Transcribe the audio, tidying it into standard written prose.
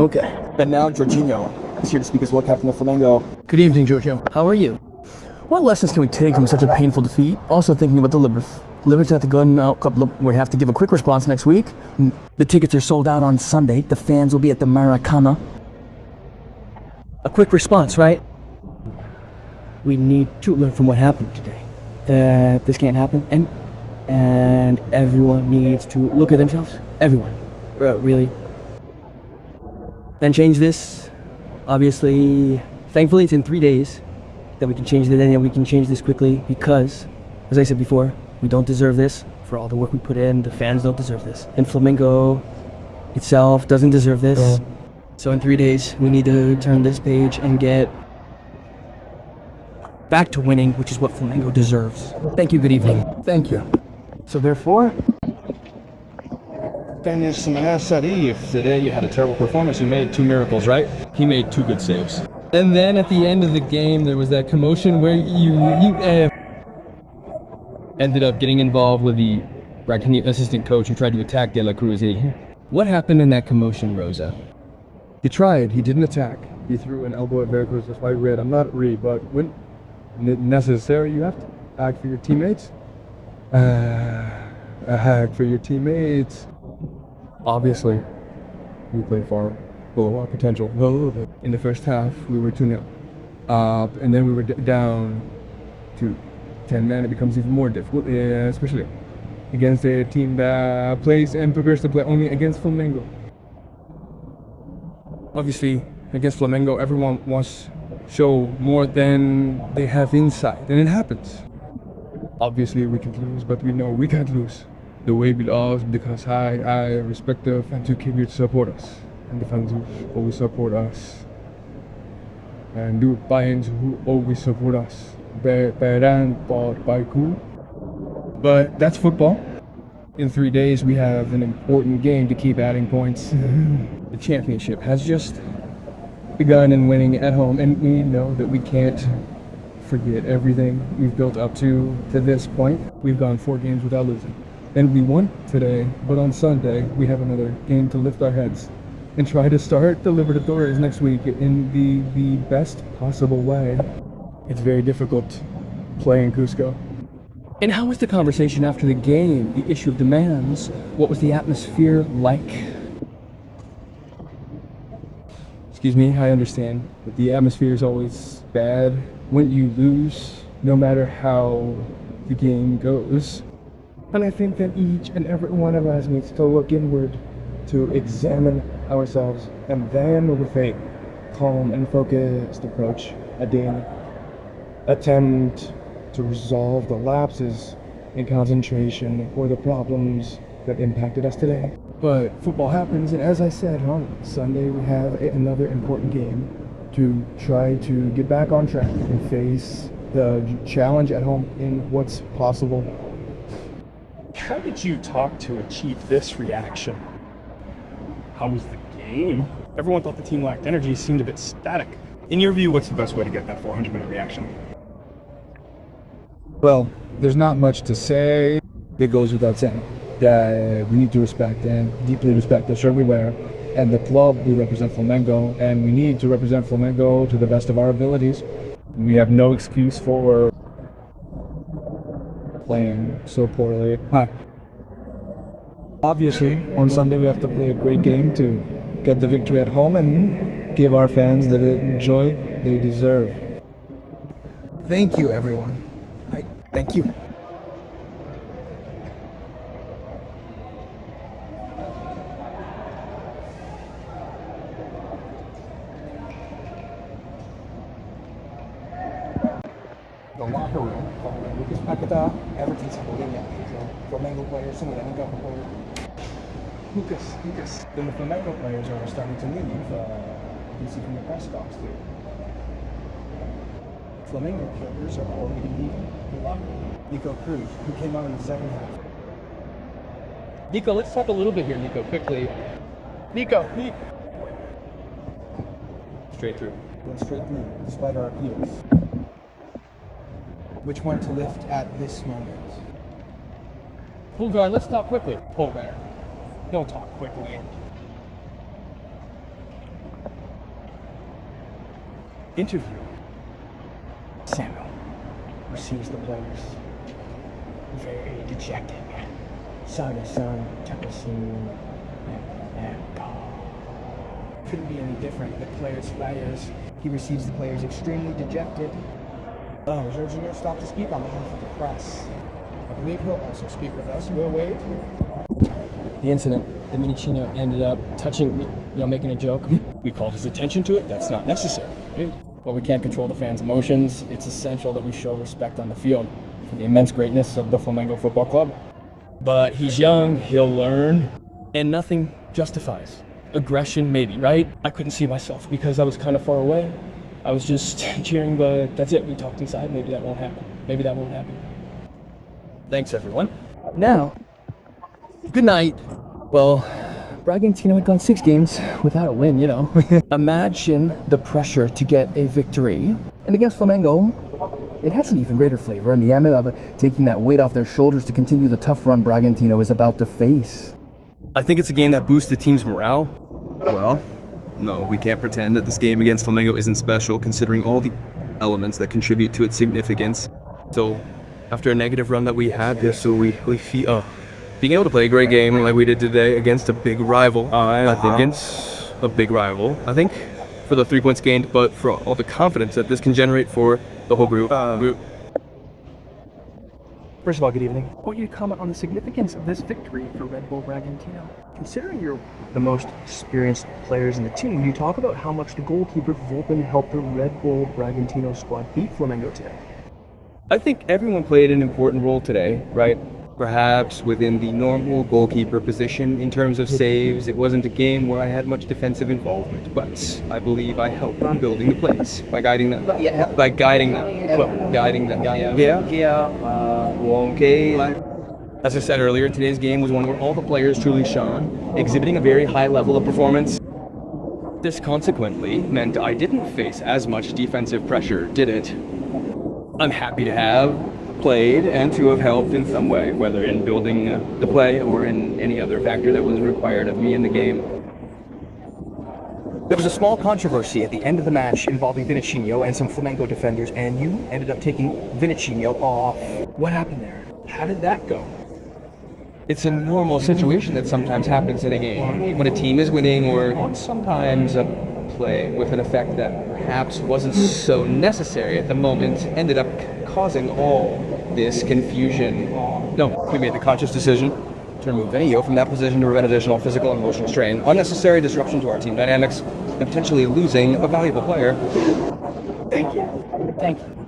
Okay. And now Jorginho is here to speak as well, captain of Flamengo. Good evening, Jorginho. How are you? What lessons can we take from such a painful defeat? Also thinking about the Livers. Livers have to go out. We have to give a quick response next week. The tickets are sold out on Sunday. The fans will be at the Maracana. A quick response, right? We need to learn from what happened today. That this can't happen, and everyone needs to look at themselves. Everyone, really. Then change this. Obviously, thankfully, it's in 3 days that we can change this, and we can change this quickly because, as I said before, we don't deserve this for all the work we put in. The fans don't deserve this, and Flamengo itself doesn't deserve this. So in 3 days, we need to turn this page and get back to winning, which is what Flamengo deserves. Thank you, good evening. Thank you. So therefore, Spanish if today you had a terrible performance, you made 2 miracles, right? He made 2 good saves. And then at the end of the game, there was that commotion where you ended up getting involved with the assistant coach who tried to attack De La Cruz. What happened in that commotion, Rosa? He tried. He didn't attack. He threw an elbow at Veracruz. That's why I read. I'm not read, but when necessary, you have to act for your teammates. Act for your teammates. Obviously, we played far below our potential. In the first half, we were 2-0 up, and then we were down to 10 men. It becomes even more difficult, especially against a team that plays and prepares to play only against Flamengo. Obviously, against Flamengo, everyone wants to show more than they have inside, and it happens. Obviously, we can lose, but we know we can't lose the way we lost because I respect the fans who came here to support us, and the fans who always support us, and the fans who always support us. But that's football. In 3 days, we have an important game to keep adding points. The championship has just begun and winning at home, and we know that we can't forget everything we've built up to this point. We've gone 4 games without losing, and we won today, but on Sunday, we have another game to lift our heads and try to start the Libertadores next week in the best possible way. It's very difficult playing Cusco. And how was the conversation after the game? The issue of demands? What was the atmosphere like? Excuse me, I understand, but the atmosphere is always bad when you lose, no matter how the game goes. And I think that each and every one of us needs to look inward to examine ourselves, and then with a calm and focused approach, again, attempt to resolve the lapses in concentration or the problems that impacted us today. But football happens, and as I said, on Sunday we have another important game to try to get back on track and face the challenge at home in what's possible. How did you talk to achieve this reaction? How was the game? Everyone thought the team lacked energy, seemed a bit static. In your view, what's the best way to get that 400-minute reaction? Well, there's not much to say. It goes without saying that we need to respect and deeply respect the shirt we wear and the club we represent, Flamengo, and we need to represent Flamengo to the best of our abilities. We have no excuse for playing so poorly. Obviously, on Sunday we have to play a great game to get the victory at home and give our fans the joy they deserve. thank you, everyone. Thank you. The locker room, Lucas Paqueta, Everton's holding out. So Flamengo players, some of them got players. Lucas. Then the Flamengo players are starting to leave. You can see from the press box too. Flamengo players are already leaving the locker room. Nico Cruz, who came out in the second half. Nico, let's talk a little bit here, Nico, quickly. Nico. Straight through. Went straight through, despite our appeals. Which one to lift at this moment? Pulgar, let's talk quickly. Pulgar. Don't talk quickly. interview. Samuel receives the players. Very dejected. Son, couldn't be any different. The players. He receives the players extremely dejected. Oh, Jorginho stopped to speak on behalf of the press. I believe he'll also speak with us. We'll wait. The incident, the Minicino ended up touching, making a joke. We called his attention to it. That's not necessary. But we can't control the fans' emotions. It's essential that we show respect on the field for the immense greatness of the Flamengo Football Club. But he's young, he'll learn, and nothing justifies aggression, maybe, right? I couldn't see myself because I was kind of far away. I was just cheering, but that's it. We talked inside. Maybe that won't happen. Thanks, everyone. Now, good night. Well, Bragantino had gone 6 games without a win, Imagine the pressure to get a victory. And against Flamengo, it has an even greater flavor, and the amount of taking that weight off their shoulders to continue the tough run Bragantino is about to face. I think it's a game that boosts the team's morale. Well, no, we can't pretend that this game against Flamengo isn't special, considering all the elements that contribute to its significance. So, after a negative run that we had, being able to play a great game like we did today against a big rival, I think for the 3 points gained, but for all the confidence that this can generate for the whole group. First of all, good evening. I want you to comment on the significance of this victory for Red Bull Bragantino. Considering you're the most experienced players in the team, can you talk about how much the goalkeeper Volpen helped the Red Bull Bragantino squad beat Flamengo today? I think everyone played an important role today, right? Perhaps within the normal goalkeeper position in terms of saves. It wasn't a game where I had much defensive involvement, but I believe I helped in building the plays by guiding them. As I said earlier, today's game was one where all the players truly shone, exhibiting a very high level of performance. This consequently meant I didn't face as much defensive pressure, did it? I'm happy to have played and to have helped in some way, whether in building the play or in any other factor that was required of me in the game. There was a small controversy at the end of the match involving Vinicinho and some Flamengo defenders, and you ended up taking Vinicinho off. What happened there? How did that go? It's a normal situation that sometimes happens in a game. When a team is winning, or sometimes a play with an effect that perhaps wasn't so necessary at the moment ended up causing all this confusion. No, we made the conscious decision to remove Vinio from that position to prevent additional physical and emotional strain, unnecessary disruption to our team dynamics, and potentially losing a valuable player. Thank you.